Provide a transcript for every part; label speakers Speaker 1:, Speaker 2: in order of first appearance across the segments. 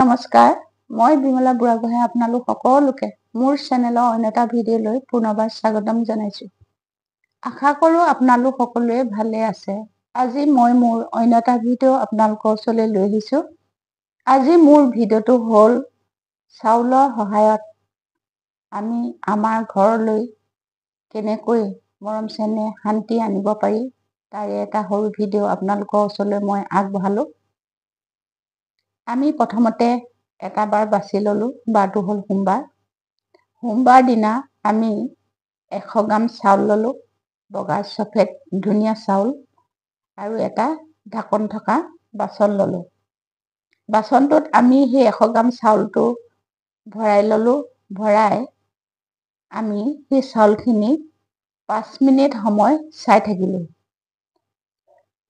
Speaker 1: নমস্কাৰ, মই বিমলা বুঢ়াগোহাঁই আপোনালোক সকলোকে মোৰ চেনেলৰ অন্য এটা ভিডিঅ'লৈ পুনৰবাৰ স্বাগতম জনাইছোঁ। আশা কৰোঁ আপোনালোক সকলোৱে ভালে আছে। আজি মই মোৰ অন্য এটা ভিডিঅ' আপোনালোকৰ ওচৰলৈ লৈ আহিছোঁ। আজি মোৰ ভিডিঅ'টো হ'ল চাউলৰ সহায়ত আমি আমাৰ ঘৰলৈ কেনেকৈ মৰম চেনেহ শান্তি আনিব পাৰি তাৰে এটা সৰু ভিডিঅ' আপোনালোকৰ ওচৰলৈ মই আগবঢ়ালোঁ। আমি প্ৰথমতে এটা বাৰ বাছি ল'লোঁ। বাৰটো হ'ল সোমবাৰ। সোমবাৰ দিনা আমি 100 গ্ৰাম চাউল ল'লোঁ, বগা সফেদ ধুনীয়া চাউল, আৰু এটা ঢাকন থকা বাচন ল'লোঁ। বাচনটোত আমি সেই 100 গ্ৰাম চাউলটো ভৰাই ল'লোঁ। ভৰাই আমি সেই চাউলখিনি 5 মিনিট সময় চাই থাকিলোঁ।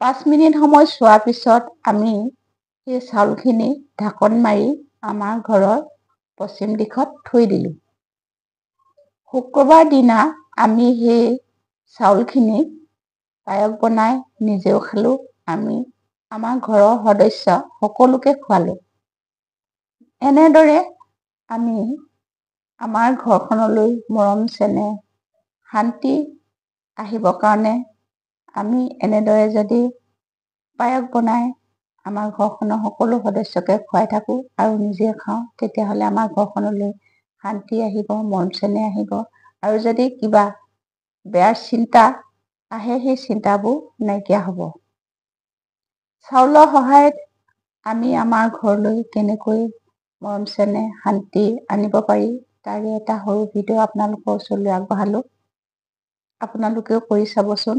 Speaker 1: 5 মিনিট সময় চোৱাৰ পিছত আমি সেই চাউলখিনি ঢাকন মাৰি আমাৰ ঘৰৰ পশ্চিম দিশত থৈ দিলোঁ। শুক্ৰবাৰ দিনা আমি সেই চাউলখিনি পায়স বনাই নিজেও খালোঁ, আমি আমাৰ ঘৰৰ সদস্য সকলোকে খোৱালোঁ। এনেদৰে আমি আমাৰ ঘৰখনলৈ মৰম চেনেহ শান্তি আহিবৰ কাৰণে আমি এনেদৰে যদি পায়স বনাই আমাৰ ঘৰখনৰ সকলো সদস্যকে খুৱাই থাকোঁ আৰু নিজে খাওঁ, তেতিয়াহ'লে আমাৰ ঘৰখনলৈ শান্তি আহিব, মৰম চেনেহ আহিব, আৰু যদি কিবা বেয়া চিন্তা আহে সেই চিন্তাবোৰ নাইকিয়া হ'ব। চাউলৰ সহায়ত আমি আমাৰ ঘৰলৈ কেনেকৈ মৰম চেনেহ শান্তি আনিব পাৰি তাৰে এটা সৰু ভিডিঅ' আপোনালোকৰ ওচৰলৈ আগবঢ়ালোঁ। আপোনালোকেও কৰি চাবচোন।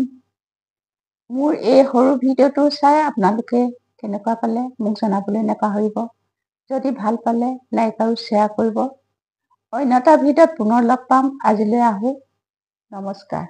Speaker 1: মোৰ এই সৰু ভিডিঅ'টো চাই আপোনালোকে কেনেকুৱা পালে মোক জনাবলৈ নাপাহৰিব। যদি ভাল পালে লাইক আৰু শ্বেয়াৰ কৰিব। অন্য এটা ভিডিঅ'ত পুনৰ লগ পাম। আজিলৈ আহোঁ। নমস্কাৰ।